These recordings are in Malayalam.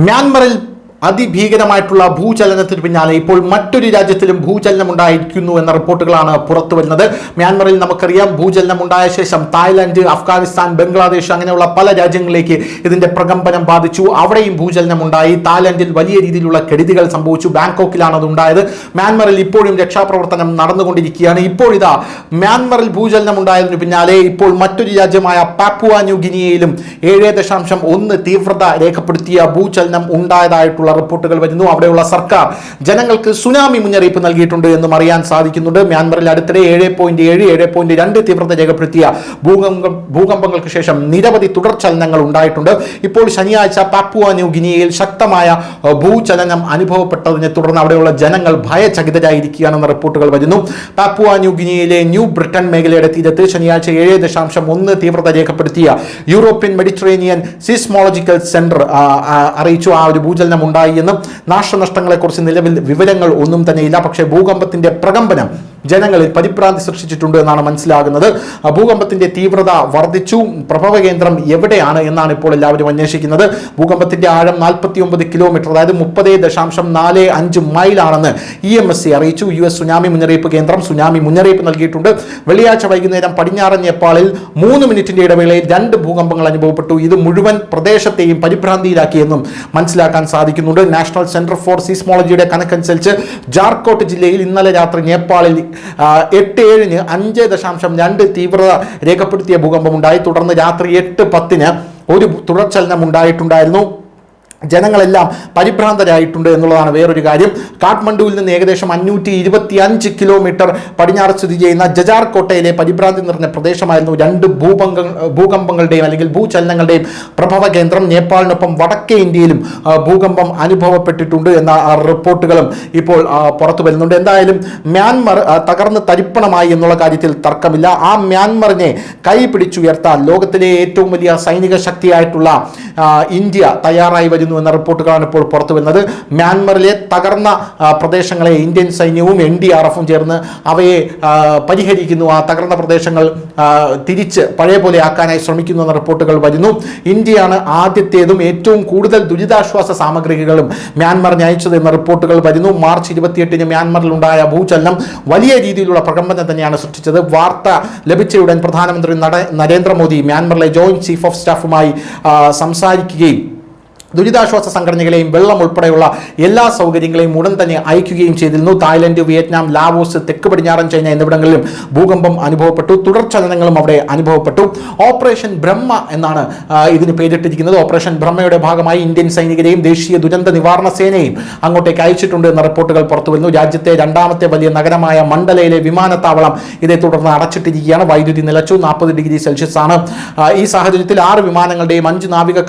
മ്യാൻമറിൽ അതിഭീകരമായിട്ടുള്ള ഭൂചലനത്തിന് പിന്നാലെ ഇപ്പോൾ മറ്റൊരു രാജ്യത്തിലും ഭൂചലനം ഉണ്ടായിരിക്കുന്നു എന്ന റിപ്പോർട്ടുകളാണ് പുറത്തു വരുന്നത്. മ്യാൻമറിൽ നമുക്കറിയാം ഭൂചലനം ഉണ്ടായ ശേഷം തായ്ലൻഡ്, അഫ്ഗാനിസ്ഥാൻ, ബംഗ്ലാദേശ് അങ്ങനെയുള്ള പല രാജ്യങ്ങളിലേക്ക് ഇതിന്റെ പ്രകമ്പനം ബാധിച്ചു. അവിടെയും ഭൂചലനം ഉണ്ടായി. തായ്ലൻഡിൽ വലിയ രീതിയിലുള്ള കെടുതികൾ സംഭവിച്ചു. ബാങ്കോക്കിലാണ് അത് ഉണ്ടായത്. മ്യാൻമറിൽ ഇപ്പോഴും രക്ഷാപ്രവർത്തനം നടന്നുകൊണ്ടിരിക്കുകയാണ്. ഇപ്പോഴിതാ മ്യാൻമറിൽ ഭൂചലനം ഉണ്ടായതിനു പിന്നാലെ ഇപ്പോൾ മറ്റൊരു രാജ്യമായ പാപ്പുവ ന്യൂ ഗിനിയയിലും 7.1 തീവ്രത രേഖപ്പെടുത്തിയ ഭൂചലനം ഉണ്ടായതായിട്ടുള്ള റിപ്പോർട്ടുകൾ വരുന്നു. അവിടെയുള്ള സർക്കാർ ജനങ്ങൾക്ക് സുനാമി മുന്നറിയിപ്പ് നൽകിയിട്ടുണ്ട് എന്നും അറിയാൻ സാധിക്കുന്നുണ്ട്. മ്യാൻമറിൽ അടുത്തിടെ 7.7, 7.2 തീവ്രത രേഖപ്പെടുത്തിയ ഭൂകമ്പങ്ങൾക്ക് ശേഷം നിരവധി തുടർചലനങ്ങൾ ഉണ്ടായിട്ടുണ്ട്. ഇപ്പോൾ ശനിയാഴ്ച പാപ്പുവ ന്യൂ ഗിനിയയിൽ ശക്തമായ ഭൂചലനം അനുഭവപ്പെട്ടതിനെ തുടർന്ന് അവിടെയുള്ള ജനങ്ങൾ ഭയചകിതരായിരിക്കുകയാണെന്ന റിപ്പോർട്ടുകൾ വരുന്നു. പാപ്പുവ ന്യൂ ഗിനിയയിലെ ന്യൂ ബ്രിട്ടൻ മേഖലയുടെ തീരത്ത് ശനിയാഴ്ച 7.1 തീവ്രത രേഖപ്പെടുത്തിയ യൂറോപ്യൻ മെഡിറ്ററേനിയൻ സിസ്മോളജിക്കൽ സെന്റർ അറിയിച്ചു ആ ഒരു ഭൂചലനം ഉണ്ടായി എന്നും നാശനഷ്ടങ്ങളെക്കുറിച്ച് നിലവിൽ വിവരങ്ങൾ ഒന്നും തന്നെയില്ല. പക്ഷേ ഭൂകമ്പത്തിന്റെ പ്രകമ്പനം ജനങ്ങളിൽ പരിഭ്രാന്തി സൃഷ്ടിച്ചിട്ടുണ്ട് എന്നാണ് മനസ്സിലാകുന്നത്. ഭൂകമ്പത്തിന്റെ തീവ്രത വർദ്ധിച്ചു. പ്രഭവ കേന്ദ്രം എവിടെയാണ് എന്നാണ് ഇപ്പോൾ എല്ലാവരും അന്വേഷിക്കുന്നത്. ഭൂകമ്പത്തിന്റെ ആഴം 49 കിലോമീറ്റർ, അതായത് 30.45 മൈലാണെന്ന് EMSC അറിയിച്ചു. US സുനാമി മുന്നറിയിപ്പ് കേന്ദ്രം സുനാമി മുന്നറിയിപ്പ് നൽകിയിട്ടുണ്ട്. വെള്ളിയാഴ്ച വൈകുന്നേരം പടിഞ്ഞാറൻ നേപ്പാളിൽ 3 മിനിറ്റിന്റെ ഇടവേളയിൽ 2 ഭൂകമ്പങ്ങൾ അനുഭവപ്പെട്ടു. ഇത് മുഴുവൻ പ്രദേശത്തെയും പരിഭ്രാന്തിയിലാക്കിയെന്നും മനസ്സിലാക്കാൻ സാധിക്കുന്നുണ്ട്. നാഷണൽ സെന്റർ ഫോർ സീസ്മോളജിയുടെ കണക്കനുസരിച്ച് ജാർക്കോട്ട് ജില്ലയിൽ ഇന്നലെ രാത്രി നേപ്പാളിൽ 8:7 5.2 തീവ്രത രേഖപ്പെടുത്തിയ ഭൂകമ്പമുണ്ടായി. തുടർന്ന് രാത്രി 8:10 ഒരു തുടർചലനം ഉണ്ടായിട്ടുണ്ടായിരുന്നു. ജനങ്ങളെല്ലാം പരിഭ്രാന്തരായിട്ടുണ്ട് എന്നുള്ളതാണ് വേറൊരു കാര്യം. കാഠ്മണ്ഡുവിൽ നിന്ന് ഏകദേശം 525 കിലോമീറ്റർ പടിഞ്ഞാറ് സ്ഥിതി ചെയ്യുന്ന ജജാർകോട്ടയിലെ പരിഭ്രാന്തി നിറഞ്ഞ പ്രദേശമായിരുന്നു 2 ഭൂകമ്പങ്ങളുടെയും അല്ലെങ്കിൽ ഭൂചലനങ്ങളുടെയും പ്രഭവ കേന്ദ്രം. നേപ്പാളിനൊപ്പം വടക്കേ ഇന്ത്യയിലും ഭൂകമ്പം അനുഭവപ്പെട്ടിട്ടുണ്ട് എന്ന റിപ്പോർട്ടുകളും ഇപ്പോൾ പുറത്തു വരുന്നുണ്ട്. എന്തായാലും മ്യാൻമർ തകർന്ന് തരിപ്പണമായി എന്നുള്ള കാര്യത്തിൽ തർക്കമില്ല. ആ മ്യാൻമറിനെ കൈപിടിച്ചുയർത്താൻ ലോകത്തിലെ ഏറ്റവും വലിയ സൈനിക ശക്തിയായിട്ടുള്ള ഇന്ത്യ തയ്യാറായി വരുന്നു എന്ന റിപ്പോർട്ടുകളാണ് ഇപ്പോൾ പുറത്തു വരുന്നത്. മ്യാൻമറിലെ തകർന്ന പ്രദേശങ്ങളെ ഇന്ത്യൻ സൈന്യവും NDRFും ചേർന്ന് അവയെ പരിഹരിക്കുന്നു. ആ തകർന്ന പ്രദേശങ്ങൾ തിരിച്ച് പഴയ പോലെ ആക്കാനായി ശ്രമിക്കുന്നു എന്ന റിപ്പോർട്ടുകൾ വരുന്നു. ഇന്ത്യയാണ് ആദ്യത്തേതും ഏറ്റവും കൂടുതൽ ദുരിതാശ്വാസ സാമഗ്രികളും മ്യാൻമറിന് അയച്ചത് എന്ന റിപ്പോർട്ടുകൾ വരുന്നു. മാർച്ച് 28 മ്യാൻമറിലുണ്ടായ ഭൂചലനം വലിയ രീതിയിലുള്ള പ്രകമ്പനം തന്നെയാണ് സൃഷ്ടിച്ചത്. വാർത്ത ലഭിച്ചയുടൻ പ്രധാനമന്ത്രി നരേന്ദ്രമോദി മ്യാൻമറിലെ ജോയിന്റ് ചീഫ് ഓഫ് സ്റ്റാഫുമായി സംസാരിക്കുകയും ദുരിതാശ്വാസ സംഘടനകളെയും വെള്ളം ഉൾപ്പെടെയുള്ള എല്ലാ സൗകര്യങ്ങളെയും ഉടൻ തന്നെ അയക്കുകയും ചെയ്തിരുന്നു. തായ്ലൻഡ്, വിയറ്റ്നാം, ലാവോസ്, തെക്ക് പടിഞ്ഞാറൻ ചൈന എന്നിവിടങ്ങളിലും ഭൂകമ്പം അനുഭവപ്പെട്ടു. തുടർചലനങ്ങളും അവിടെ അനുഭവപ്പെട്ടു. ഓപ്പറേഷൻ ബ്രഹ്മ എന്നാണ് ഇതിന് പേരിട്ടിരിക്കുന്നത്. ഓപ്പറേഷൻ ബ്രഹ്മയുടെ ഭാഗമായി ഇന്ത്യൻ സൈനികരെയും ദേശീയ ദുരന്ത നിവാരണ സേനയും അങ്ങോട്ടേക്ക് അയച്ചിട്ടുണ്ട് എന്ന റിപ്പോർട്ടുകൾ പുറത്തു വരുന്നു. രാജ്യത്തെ 2ാമത്തെ വലിയ നഗരമായ മണ്ഡലയിലെ വിമാനത്താവളം ഇതേ തുടർന്ന് അടച്ചിട്ടിരിക്കുകയാണ്. വൈദ്യുതി നിലച്ചു. 40 ഡിഗ്രി സെൽഷ്യസ് ആണ്. ഈ സാഹചര്യത്തിൽ 6 വിമാനങ്ങളുടെയും 5 നാവിക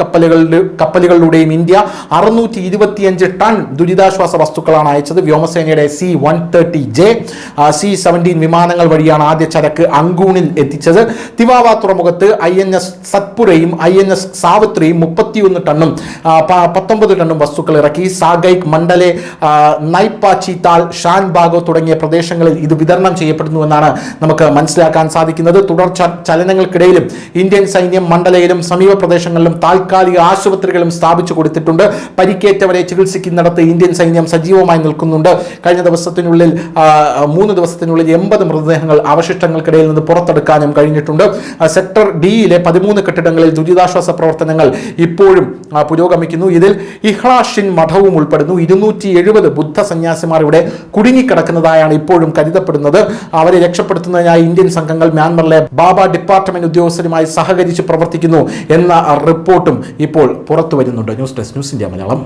കപ്പലുകളുടെ ഇന്ത്യ 625 ടൺ ദുരിതാശ്വാസ വസ്തുക്കളാണ് അയച്ചത്. വ്യോമസേനയുടെ C-130J, C-17 വിമാനങ്ങൾ വഴിയാണ് ആദ്യ ചരക്ക് അങ്കൂണിൽ എത്തിച്ചത്. തിവാവ തുറമുഖത്ത് INS സത്പുരയും INS സാവിത്രിയും 31 ടണ്ണും 19 ടണ്ണും വസ്തുക്കൾ ഇറക്കി. സാഗൈക്, മണ്ഡലെ, നൈപ്പാച്ചി താൽ, ഷാൻ ബാഗോ തുടങ്ങിയ പ്രദേശങ്ങളിൽ ഇത് വിതരണം ചെയ്യപ്പെടുന്നു എന്നാണ് നമുക്ക് മനസ്സിലാക്കാൻ സാധിക്കുന്നത്. തുടർ ചലനങ്ങൾക്കിടയിലും ഇന്ത്യൻ സൈന്യം മണ്ഡലയിലും സമീപ പ്രദേശങ്ങളിലും താൽക്കാലിക ആശുപത്രികളും സ്ഥാപിച്ചു കൊടുത്തിട്ടുണ്ട്. പരിക്കേറ്റവരെ ചികിത്സിക്കുന്നിടത്ത് ഇന്ത്യൻ സൈന്യം സജീവമായി നിൽക്കുന്നുണ്ട്. കഴിഞ്ഞ ദിവസത്തിനുള്ളിൽ 3 ദിവസത്തിനുള്ളിൽ 80 മൃതദേഹങ്ങൾ അവശിഷ്ടങ്ങൾക്കിടയിൽ നിന്ന് പുറത്തെടുക്കാനും കഴിഞ്ഞിട്ടുണ്ട്. സെക്ടർ Dയിലെ 13 കെട്ടിടങ്ങളിൽ ദുരിതാശ്വാസ പ്രവർത്തനങ്ങൾ ഇപ്പോഴും പുരോഗമിക്കുന്നു. ഇതിൽ ഇഹ്ലാഷിൻ മഠവും ഉൾപ്പെടുന്നു. 270 ബുദ്ധ സന്യാസിമാർ ഇവിടെ കുടുങ്ങിക്കിടക്കുന്നതായാണ് ഇപ്പോഴും കരുതപ്പെടുന്നത്. അവരെ രക്ഷപ്പെടുത്തുന്നതിനായി ഇന്ത്യൻ സംഘങ്ങൾ മ്യാൻമറിലെ ബാബ ഡിപ്പാർട്ട്മെന്റ് ഉദ്യോഗസ്ഥരുമായി സഹകരിച്ച് പ്രവർത്തിക്കുന്നു എന്ന റിപ്പോർട്ടും ഇപ്പോൾ പുറത്തു വരുന്നുണ്ട്. News desk, news India Malayalam.